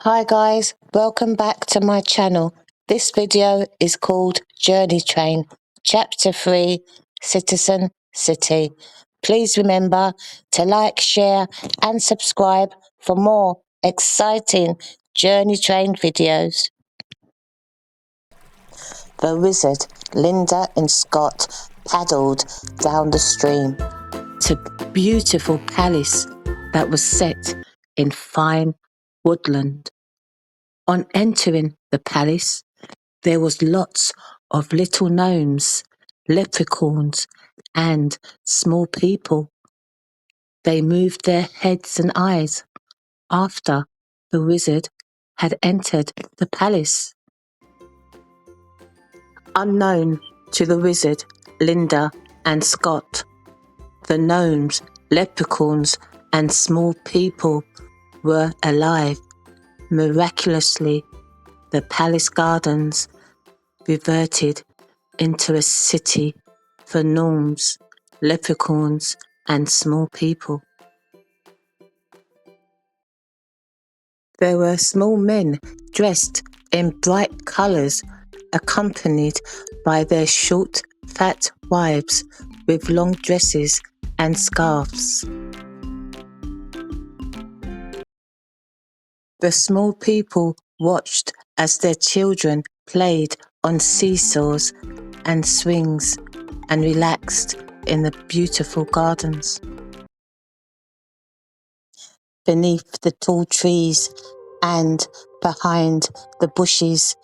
Hi guys, welcome back to my channel. This video is called Journey Train, Chapter 3, Citizen City. Please remember to like, share and subscribe for more exciting Journey Train videos. The wizard, Linda and Scott paddled down the stream to a beautiful palace that was set in fine woodland. On entering the palace, there was lots of little gnomes, leprecauns, and small people. They moved their heads and eyes after the wizard had entered the palace. Unknown to the wizard, Linda and Scott, the gnomes, leprechauns, and small people were alive. Miraculously, the palace gardens reverted into a city for gnomes, leprechauns, and small people. There were small men dressed in bright colours, accompanied by their short, fat wives with long dresses and scarves. The small people watched as their children played on seesaws and swings and relaxed in the beautiful gardens. Beneath the tall trees and behind the bushes,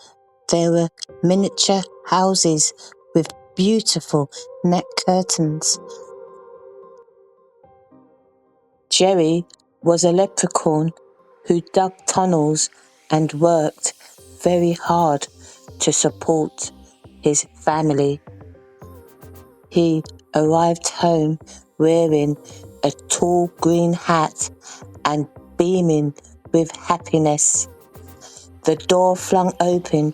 there were miniature houses with beautiful net curtains. Jerry was a leprechaun who dug tunnels and worked very hard to support his family. He arrived home wearing a tall green hat and beaming with happiness. The door flung open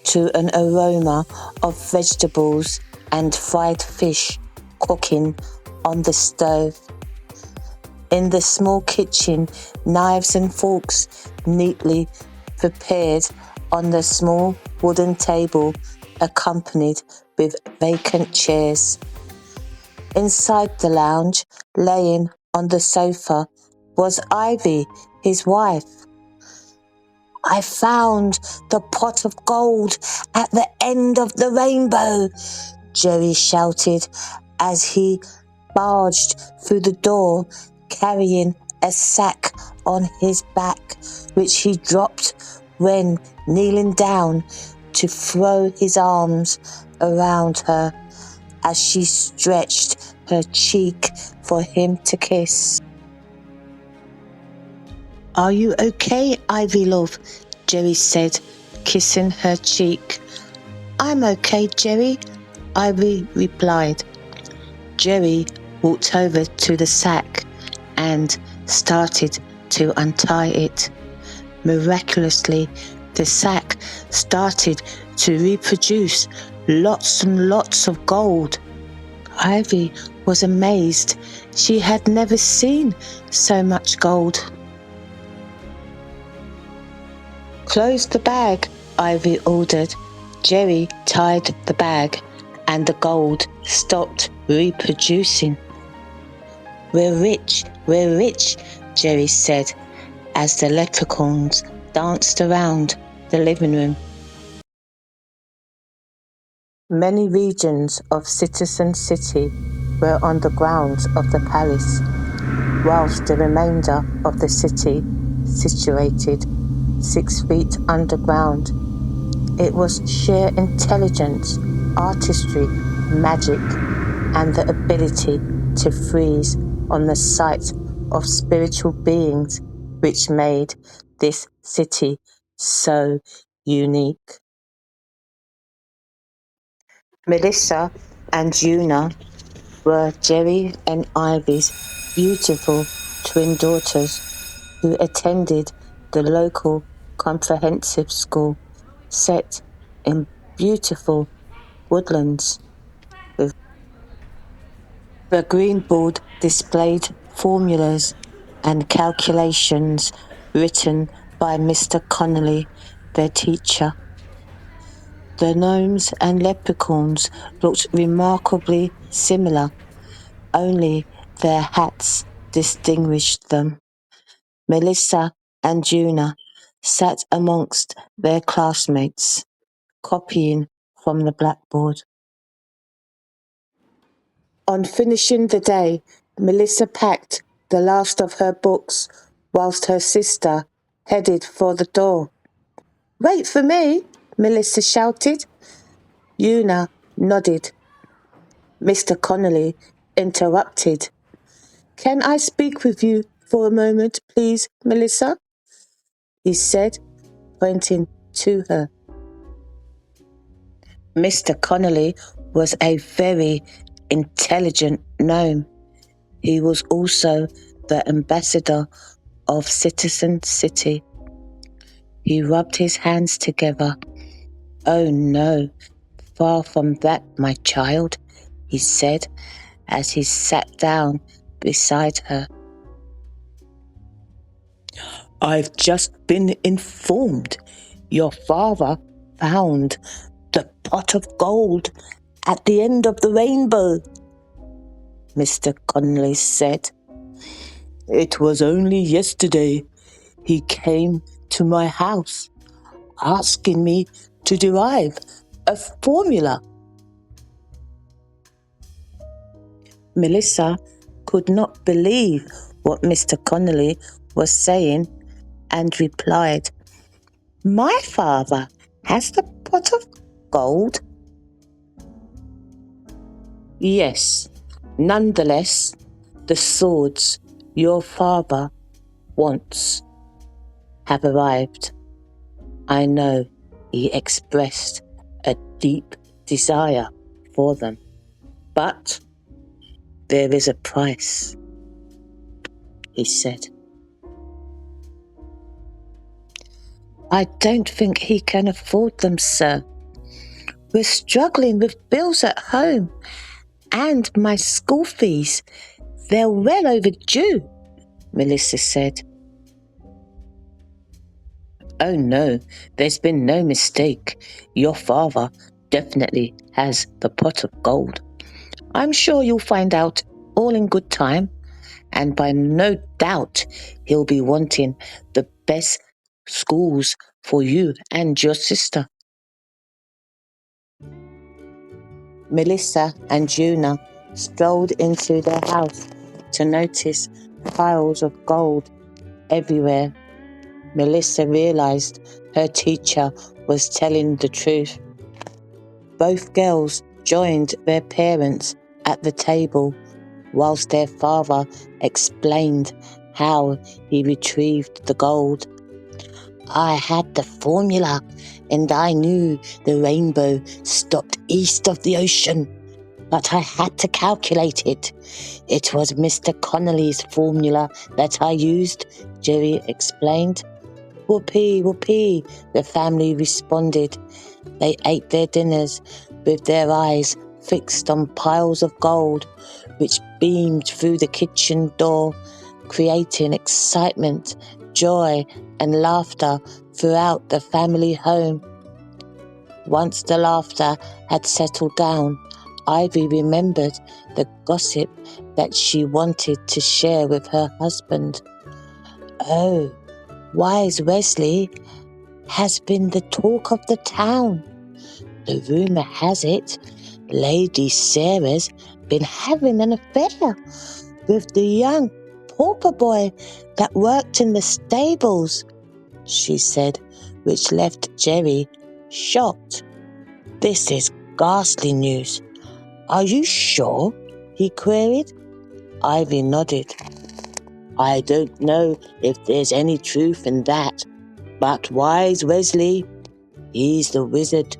to an aroma of vegetables and fried fish cooking on the stove. In the small kitchen, knives and forks neatly prepared on the small wooden table, accompanied with vacant chairs. Inside the lounge, laying on the sofa, was Ivy, his wife. "I found the pot of gold at the end of the rainbow," Jerry shouted as he barged through the door, carrying a sack on his back, which he dropped when kneeling down to throw his arms around her as she stretched her cheek for him to kiss. "Are you okay, Ivy love?" Jerry said, kissing her cheek. "I'm okay, Jerry," Ivy replied. Jerry walked over to the sack and started to untie it. Miraculously, the sack started to reproduce lots and lots of gold. Ivy was amazed. She had never seen so much gold. "Close the bag," Ivy ordered. Jerry tied the bag and the gold stopped reproducing. We're rich," Jerry said as the leprechauns danced around the living room. Many regions of Citizen City were on the grounds of the palace, whilst the remainder of the city situated 6 feet underground. It was sheer intelligence, artistry, magic, and the ability to freeze on the sight of spiritual beings which made this city so unique. Melissa and Juna were Jerry and Ivy's beautiful twin daughters who attended the local comprehensive school set in beautiful woodlands. The green board displayed formulas and calculations written by Mr. Connolly, their teacher. The gnomes and leprechauns looked remarkably similar, only their hats distinguished them. Melissa and Juna sat amongst their classmates, copying from the blackboard. On finishing the day, Melissa packed the last of her books whilst her sister headed for the door. "Wait for me," Melissa shouted. Una nodded. Mr. Connolly interrupted. "Can I speak with you for a moment, please, Melissa?" he said, pointing to her. Mr. Connolly was a very intelligent gnome. He was also the ambassador of Citizen City. He rubbed his hands together. "Oh no, far from that, my child," he said as he sat down beside her. "I've just been informed your father found the pot of gold at the end of the rainbow," Mr. Connolly said. "It was only yesterday he came to my house asking me to derive a formula." Melissa could not believe what Mr. Connolly was saying and replied, "My father has the pot of gold?" "Yes, nonetheless, the swords your father wants have arrived. I know he expressed a deep desire for them, but there is a price," he said. "I don't think he can afford them, sir. We're struggling with bills at home and my school fees. They're well overdue," Melissa said. "Oh no, there's been no mistake. Your father definitely has the pot of gold. I'm sure you'll find out all in good time, and by no doubt he'll be wanting the best schools for you and your sister." Melissa and Juna strolled into their house to notice piles of gold everywhere. Melissa realized her teacher was telling the truth. Both girls joined their parents at the table whilst their father explained how he retrieved the gold. "I had the formula, and I knew the rainbow stopped east of the ocean, but I had to calculate it. It was Mr. Connolly's formula that I used," Jerry explained. "Whoopee, whoopee," the family responded. They ate their dinners with their eyes fixed on piles of gold, which beamed through the kitchen door, creating excitement, joy, and laughter throughout the family home. Once the laughter had settled down, Ivy remembered the gossip that she wanted to share with her husband. "Oh, Wise Wesley has been the talk of the town. The rumour has it Lady Sarah's been having an affair with the young pauper boy that worked in the stables," she said, which left Jerry shocked. "This is ghastly news. Are you sure?" he queried. Ivy nodded. "I don't know if there's any truth in that, but Wise Wesley, he's the wizard.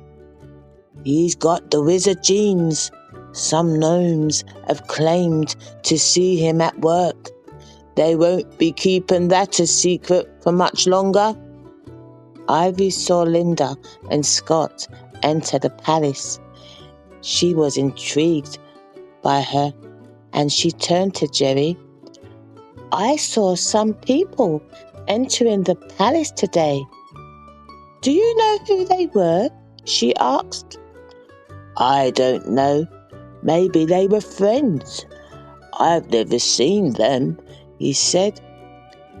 He's got the wizard genes. Some gnomes have claimed to see him at work. They won't be keeping that a secret for much longer." Ivy saw Linda and Scott enter the palace. She was intrigued by her, and she turned to Jerry. "I saw some people entering the palace today. Do you know who they were? She asked. I don't know. Maybe they were friends. I've never seen them, he said,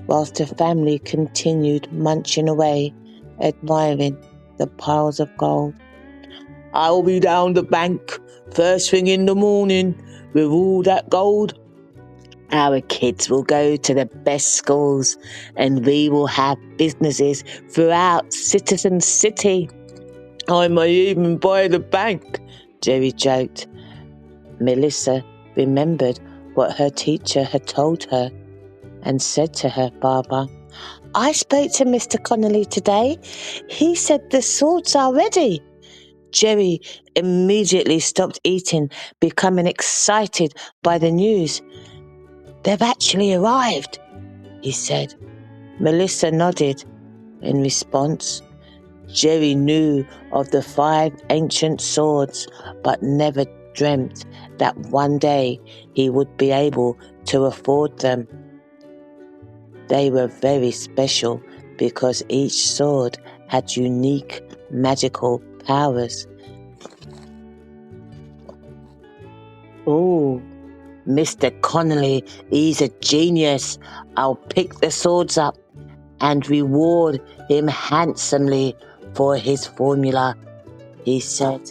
whilst the family continued munching away, admiring the piles of gold. I'll be down the bank first thing in the morning with all that gold. Our kids will go to the best schools and we will have businesses throughout Citizen City. I may even buy the bank, Jerry joked. Melissa remembered what her teacher had told her and said to her father, I spoke to Mr. Connolly today. He said the swords are ready. Jerry immediately stopped eating, becoming excited by the news. They've actually arrived, he said. Melissa nodded in response. Jerry knew of the 5 ancient swords, but never dreamt that one day he would be able to afford them. They were very special because each sword had unique magical powers. Oh, Mr. Connolly, he's a genius. I'll pick the swords up and reward him handsomely for his formula, he said.